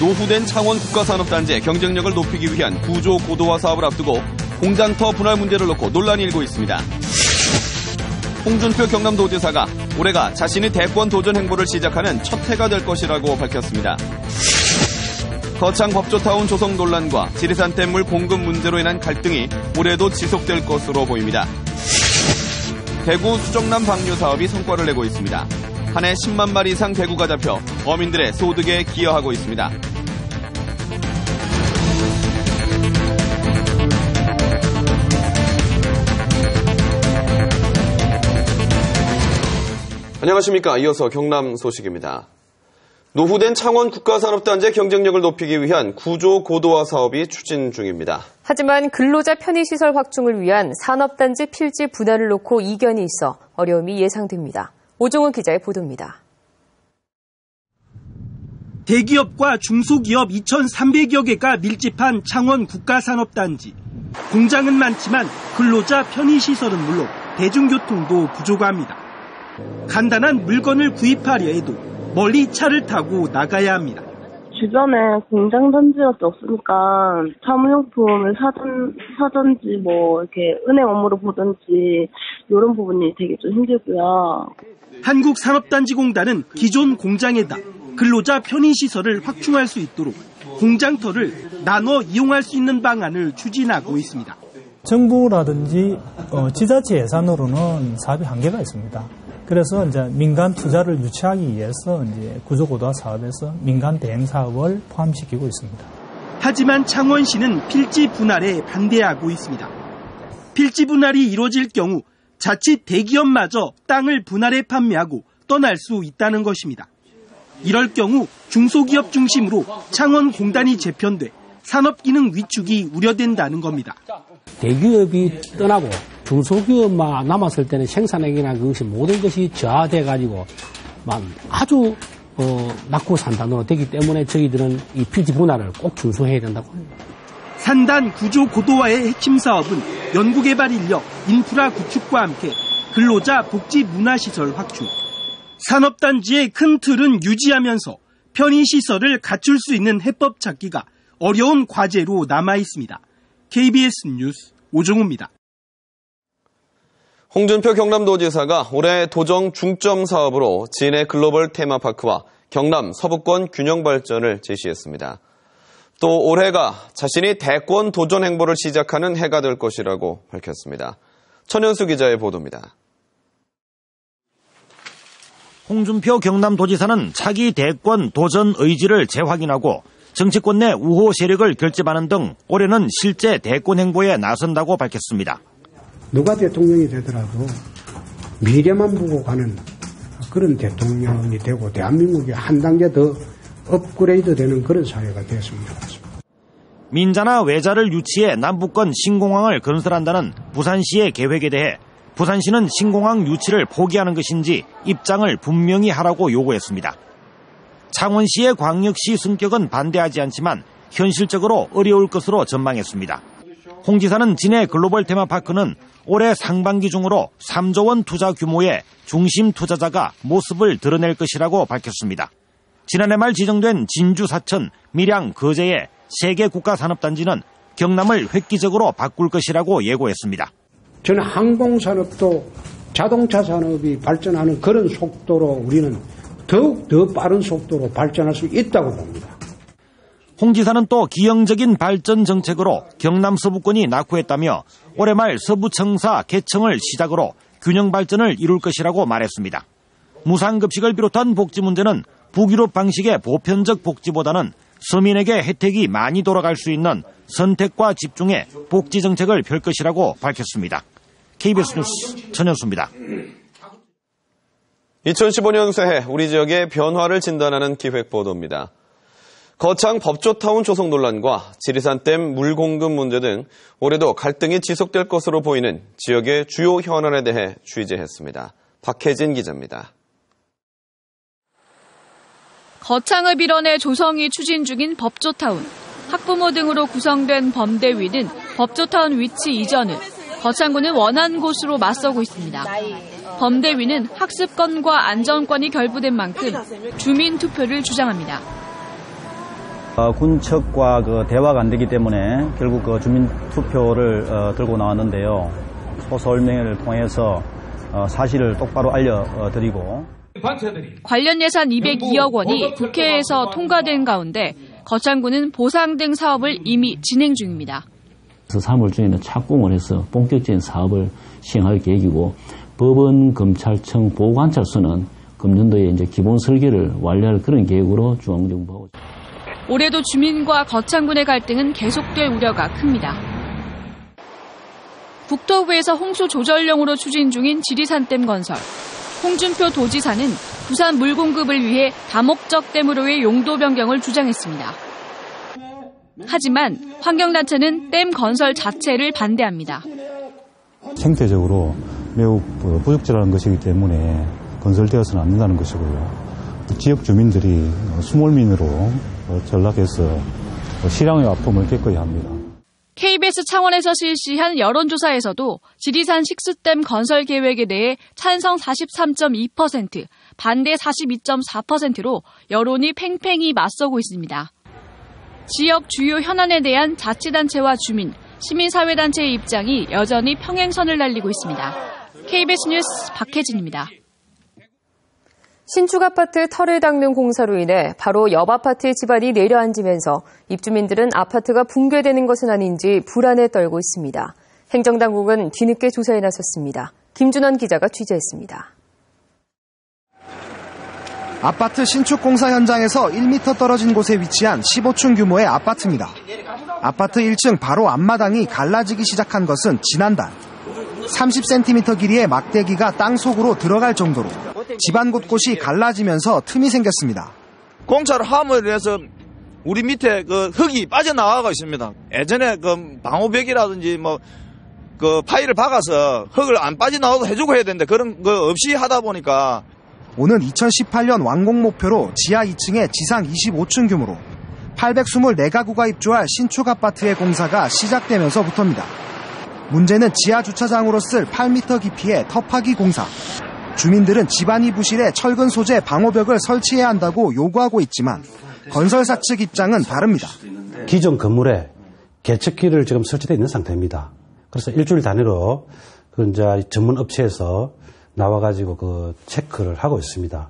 노후된 창원 국가산업단지의 경쟁력을 높이기 위한 구조 고도화 사업을 앞두고 공장터 분할 문제를 놓고 논란이 일고 있습니다. 홍준표 경남도지사가 올해가 자신의 대권 도전 행보를 시작하는 첫 해가 될 것이라고 밝혔습니다. 거창 법조타운 조성 논란과 지리산 댐물 공급 문제로 인한 갈등이 올해도 지속될 것으로 보입니다. 대구 수정남 방류 사업이 성과를 내고 있습니다. 한 해 10만 마리 이상 대구가 잡혀 어민들의 소득에 기여하고 있습니다. 안녕하십니까. 이어서 경남 소식입니다. 노후된 창원 국가산업단지의 경쟁력을 높이기 위한 구조 고도화 사업이 추진 중입니다. 하지만 근로자 편의시설 확충을 위한 산업단지 필지 분할을 놓고 이견이 있어 어려움이 예상됩니다. 오종훈 기자의 보도입니다. 대기업과 중소기업 2,300여 개가 밀집한 창원 국가산업단지. 공장은 많지만 근로자 편의시설은 물론 대중교통도 부족합니다. 간단한 물건을 구입하려 해도 멀리 차를 타고 나가야 합니다. 주변에 공장 단지가 없으니까 사무용품을 사든지 이렇게 은행 업무를 보든지 이런 부분이 되게 좀 힘들고요. 한국산업단지공단은 기존 공장에다 근로자 편의시설을 확충할 수 있도록 공장터를 나눠 이용할 수 있는 방안을 추진하고 있습니다. 정부라든지 지자체 예산으로는 사업이 한계가 있습니다. 그래서 이제 민간 투자를 유치하기 위해서 이제 구조고도화 사업에서 민간 대행 사업을 포함시키고 있습니다. 하지만 창원시는 필지 분할에 반대하고 있습니다. 필지 분할이 이루어질 경우 자칫 대기업마저 땅을 분할해 판매하고 떠날 수 있다는 것입니다. 이럴 경우 중소기업 중심으로 창원 공단이 재편돼 산업기능 위축이 우려된다는 겁니다. 대기업이 떠나고 중소기업만 남았을 때는 생산액이나 그것이 모든 것이 저하돼가지고 아주 낙후 산단으로 되기 때문에 저희들은 이 필지 분할을 꼭 준수해야 된다고 합니다. 산단 구조 고도화의 핵심 사업은 연구개발 인력, 인프라 구축과 함께 근로자 복지 문화시설 확충. 산업단지의 큰 틀은 유지하면서 편의시설을 갖출 수 있는 해법 찾기가 어려운 과제로 남아있습니다. KBS 뉴스 오종우입니다. 홍준표 경남도지사가 올해 도정 중점 사업으로 진해 글로벌 테마파크와 경남 서부권 균형 발전을 제시했습니다. 또 올해가 자신이 대권 도전 행보를 시작하는 해가 될 것이라고 밝혔습니다. 천현수 기자의 보도입니다. 홍준표 경남도지사는 차기 대권 도전 의지를 재확인하고 정치권 내 우호 세력을 결집하는 등 올해는 실제 대권 행보에 나선다고 밝혔습니다. 누가 대통령이 되더라도 미래만 보고 가는 그런 대통령이 되고 대한민국이 한 단계 더 업그레이드 되는 그런 사회가 되었으면 좋겠습니다. 민자나 외자를 유치해 남북권 신공항을 건설한다는 부산시의 계획에 대해 부산시는 신공항 유치를 포기하는 것인지 입장을 분명히 하라고 요구했습니다. 창원시의 광역시 승격은 반대하지 않지만 현실적으로 어려울 것으로 전망했습니다. 홍 지사는 진해 글로벌 테마파크는 올해 상반기 중으로 3조 원 투자 규모의 중심 투자자가 모습을 드러낼 것이라고 밝혔습니다. 지난해 말 지정된 진주 사천, 밀양, 거제의 3개 국가산업단지는 경남을 획기적으로 바꿀 것이라고 예고했습니다. 저는 항공산업도 자동차 산업이 발전하는 그런 속도로 우리는 더욱 더 빠른 속도로 발전할 수 있다고 봅니다. 홍 지사는 또 기형적인 발전 정책으로 경남 서부권이 낙후했다며 올해 말 서부청사 개청을 시작으로 균형 발전을 이룰 것이라고 말했습니다. 무상급식을 비롯한 복지 문제는 북유럽 방식의 보편적 복지보다는 서민에게 혜택이 많이 돌아갈 수 있는 선택과 집중의 복지 정책을 펼 것이라고 밝혔습니다. KBS 뉴스 천현수입니다. 2015년 새해 우리 지역의 변화를 진단하는 기획보도입니다. 거창 법조타운 조성 논란과 지리산 댐 물 공급 문제 등 올해도 갈등이 지속될 것으로 보이는 지역의 주요 현안에 대해 취재했습니다. 박혜진 기자입니다. 거창을 빌어내 조성이 추진 중인 법조타운. 학부모 등으로 구성된 범대위는 법조타운 위치 이전을, 거창군은 원하는 곳으로 맞서고 있습니다. 범대위는 학습권과 안전권이 결부된 만큼 주민 투표를 주장합니다. 군척과 대화가 안 되기 때문에 결국 주민 투표를 들고 나왔는데요. 소설명예를 통해서 사실을 똑바로 알려드리고 관련 예산 202억 원이 국회에서 통과된 가운데 거창군은 보상 등 사업을 이미 진행 중입니다. 3월 중에는 착공을 해서 본격적인 사업을 시행할 계획이고 법원, 검찰청, 보호관찰소는 금년도에 이제 기본 설계를 완료할 그런 계획으로 중앙정부하고. 올해도 주민과 거창군의 갈등은 계속될 우려가 큽니다. 국토부에서 홍수 조절령으로 추진 중인 지리산댐 건설. 홍준표 도지사는 부산 물 공급을 위해 다목적 댐으로의 용도 변경을 주장했습니다. 하지만 환경단체는 댐 건설 자체를 반대합니다. 생태적으로 매우 부적절한 것이기 때문에 건설되어서는 안 된다는 것이고요. 지역 주민들이 수몰민으로 전락해서 실향의 아픔을 겪어야 합니다. KBS 창원에서 실시한 여론조사에서도 지리산 식수댐 건설 계획에 대해 찬성 43.2%, 반대 42.4%로 여론이 팽팽히 맞서고 있습니다. 지역 주요 현안에 대한 자치단체와 주민, 시민사회단체의 입장이 여전히 평행선을 달리고 있습니다. KBS 뉴스 박혜진입니다. 신축 아파트 털을 닦는 공사로 인해 바로 옆 아파트의 집안이 내려앉으면서 입주민들은 아파트가 붕괴되는 것은 아닌지 불안에 떨고 있습니다. 행정당국은 뒤늦게 조사에 나섰습니다. 김준원 기자가 취재했습니다. 아파트 신축 공사 현장에서 1m 떨어진 곳에 위치한 15층 규모의 아파트입니다. 아파트 1층 바로 앞마당이 갈라지기 시작한 것은 지난달. 30cm 길이의 막대기가 땅 속으로 들어갈 정도로 집안 곳곳이 갈라지면서 틈이 생겼습니다. 공사를 함으로 해서 우리 밑에 흙이 빠져나가고 있습니다. 예전에 방호벽이라든지 파일을 박아서 흙을 안 빠져나가도 해주고 해야 되는데 그런 거 없이 하다 보니까 오는 2018년 완공 목표로 지하 2층에 지상 25층 규모로 824가구가 입주할 신축 아파트의 공사가 시작되면서부터입니다. 문제는 지하 주차장으로 쓸 8m 깊이의 터파기 공사. 주민들은 집안이 부실해 철근 소재 방호벽을 설치해야 한다고 요구하고 있지만 건설사 측 입장은 다릅니다. 기존 건물에 개척기를 지금 설치되어 있는 상태입니다. 그래서 일주일 단위로 이제 전문 업체에서 나와가지고 체크를 하고 있습니다.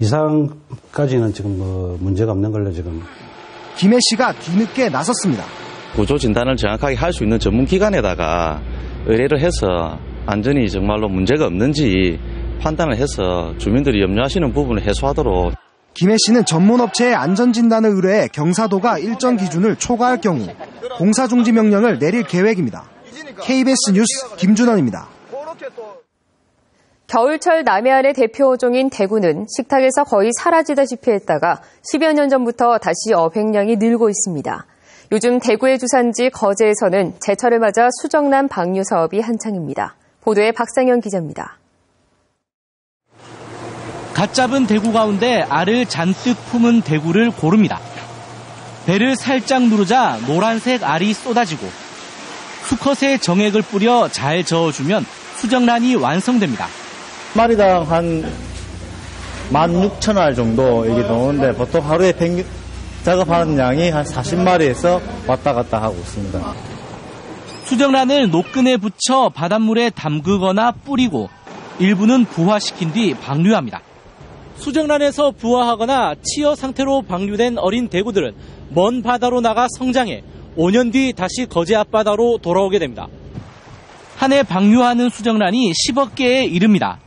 이상까지는 지금 문제가 없는 걸로 지금. 김해 씨가 뒤늦게 나섰습니다. 구조 진단을 정확하게 할 수 있는 전문 기관에다가 의뢰를 해서 안전이 정말로 문제가 없는지 판단을 해서 주민들이 염려하시는 부분을 해소하도록. 김해 씨는 전문 업체에 안전 진단을 의뢰해 경사도가 일정 기준을 초과할 경우 공사 중지 명령을 내릴 계획입니다. KBS 뉴스 김준원입니다. 겨울철 남해안의 대표 어종인 대구는 식탁에서 거의 사라지다시피 했다가 10여 년 전부터 다시 어획량이 늘고 있습니다. 요즘 대구의 주산지 거제에서는 제철을 맞아 수정란 방류 사업이 한창입니다. 보도에 박상현 기자입니다. 갓 잡은 대구 가운데 알을 잔뜩 품은 대구를 고릅니다. 배를 살짝 누르자 노란색 알이 쏟아지고 수컷에 정액을 뿌려 잘 저어주면 수정란이 완성됩니다. 마리당 한 16,000알 정도 이게 나오는데 보통 하루에 평균 작업하는 양이 한 40마리에서 왔다 갔다 하고 있습니다. 수정란을 노끈에 붙여 바닷물에 담그거나 뿌리고 일부는 부화시킨 뒤 방류합니다. 수정란에서 부화하거나 치어 상태로 방류된 어린 대구들은 먼 바다로 나가 성장해 5년 뒤 다시 거제 앞바다로 돌아오게 됩니다. 한 해 방류하는 수정란이 10억 개에 이릅니다.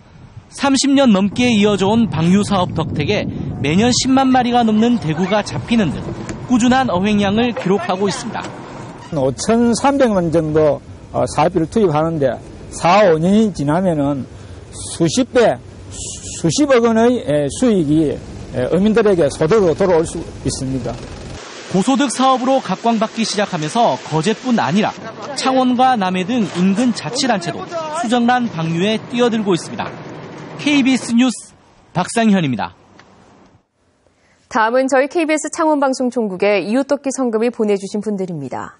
30년 넘게 이어져온 방류 사업 덕택에 매년 10만 마리가 넘는 대구가 잡히는 등 꾸준한 어획량을 기록하고 있습니다. 5,300만 정도 사업비를 투입하는데 4, 5년이 지나면은 수십 배, 수십억 원의 수익이 어민들에게 소득으로 돌아올 수 있습니다. 고소득 사업으로 각광받기 시작하면서 거제뿐 아니라 창원과 남해 등 인근 자치단체도 수정란 방류에 뛰어들고 있습니다. KBS 뉴스 박상현입니다. 다음은 저희 KBS 창원방송총국의 이웃돕기 성금을 보내주신 분들입니다.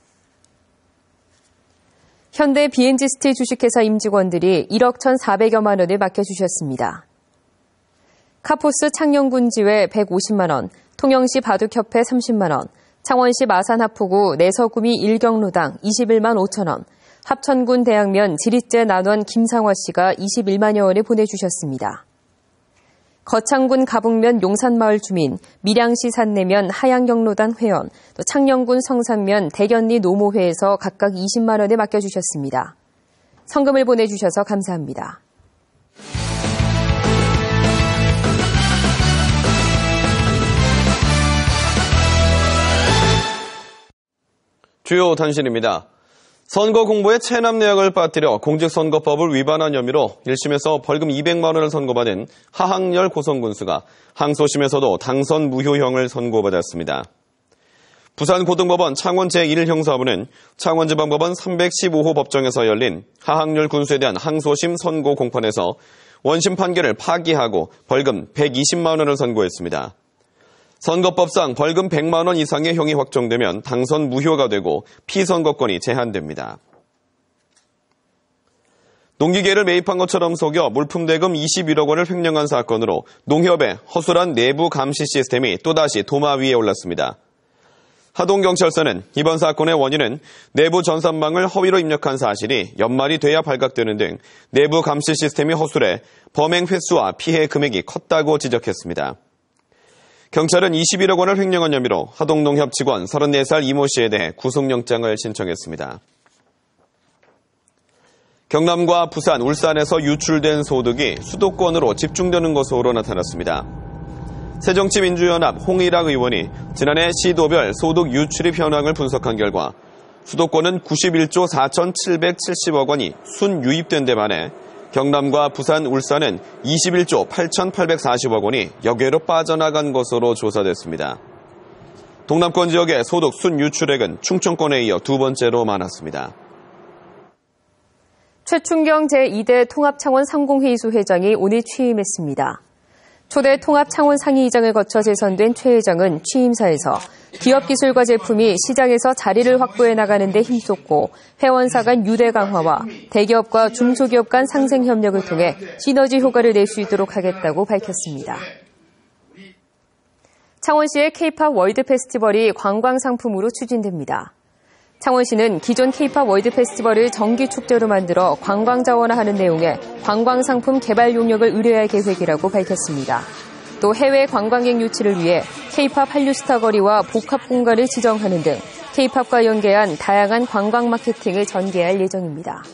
현대 BNG스틸 주식회사 임직원들이 1억 1,400여만 원을 맡겨주셨습니다. 카포스 창녕군지회 150만 원, 통영시 바둑협회 30만 원, 창원시 마산하포구 내서구미 일경로당 21만 5천 원, 합천군 대학면 지리째 난원 김상화 씨가 21만여 원을 보내주셨습니다. 거창군 가북면 용산마을 주민, 밀양시 산내면 하양경로단 회원, 또 창녕군 성산면 대견리 노모회에서 각각 20만 원을 맡겨주셨습니다. 성금을 보내주셔서 감사합니다. 주요 단신입니다. 선거 공보에 체납 내역을 빠뜨려 공직선거법을 위반한 혐의로 1심에서 벌금 200만 원을 선고받은 하항열 고성군수가 항소심에서도 당선 무효형을 선고받았습니다. 부산고등법원 창원 제1형사부는 창원지방법원 315호 법정에서 열린 하항열 군수에 대한 항소심 선고 공판에서 원심 판결을 파기하고 벌금 120만 원을 선고했습니다. 선거법상 벌금 100만 원 이상의 형이 확정되면 당선 무효가 되고 피선거권이 제한됩니다. 농기계를 매입한 것처럼 속여 물품 대금 21억 원을 횡령한 사건으로 농협의 허술한 내부 감시 시스템이 또다시 도마 위에 올랐습니다. 하동경찰서는 이번 사건의 원인은 내부 전산망을 허위로 입력한 사실이 연말이 돼야 발각되는 등 내부 감시 시스템이 허술해 범행 횟수와 피해 금액이 컸다고 지적했습니다. 경찰은 21억 원을 횡령한 혐의로 하동농협 직원 34살 이모 씨에 대해 구속영장을 신청했습니다. 경남과 부산, 울산에서 유출된 소득이 수도권으로 집중되는 것으로 나타났습니다. 새정치민주연합 홍일학 의원이 지난해 시도별 소득 유출입 현황을 분석한 결과 수도권은 91조 4,770억 원이 순유입된 데 반해 경남과 부산, 울산은 21조 8,840억 원이 역외로 빠져나간 것으로 조사됐습니다. 동남권 지역의 소득 순유출액은 충청권에 이어 두 번째로 많았습니다. 최춘경 제2대 통합창원 상공회의소 회장이 오늘 취임했습니다. 초대 통합창원 상위의장을 거쳐 재선된 최 회장은 취임사에서 기업기술과 제품이 시장에서 자리를 확보해 나가는 데 힘썼고 회원사 간 유대 강화와 대기업과 중소기업 간 상생 협력을 통해 시너지 효과를 낼 수 있도록 하겠다고 밝혔습니다. 창원시의 K-팝 월드 페스티벌이 관광 상품으로 추진됩니다. 창원시는 기존 K-팝 월드 페스티벌을 정기 축제로 만들어 관광 자원화하는 내용의 관광 상품 개발 용역을 의뢰할 계획이라고 밝혔습니다. 또 해외 관광객 유치를 위해 K-팝 한류 스타 거리와 복합 공간을 지정하는 등 K-팝과 연계한 다양한 관광 마케팅을 전개할 예정입니다.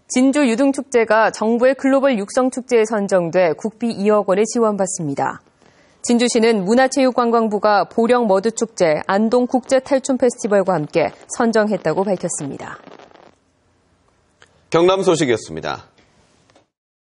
진주 유등축제가 정부의 글로벌 육성축제에 선정돼 국비 2억 원을 지원받습니다. 진주시는 문화체육관광부가 보령 머드축제, 안동 국제탈춤 페스티벌과 함께 선정했다고 밝혔습니다. 경남 소식이었습니다.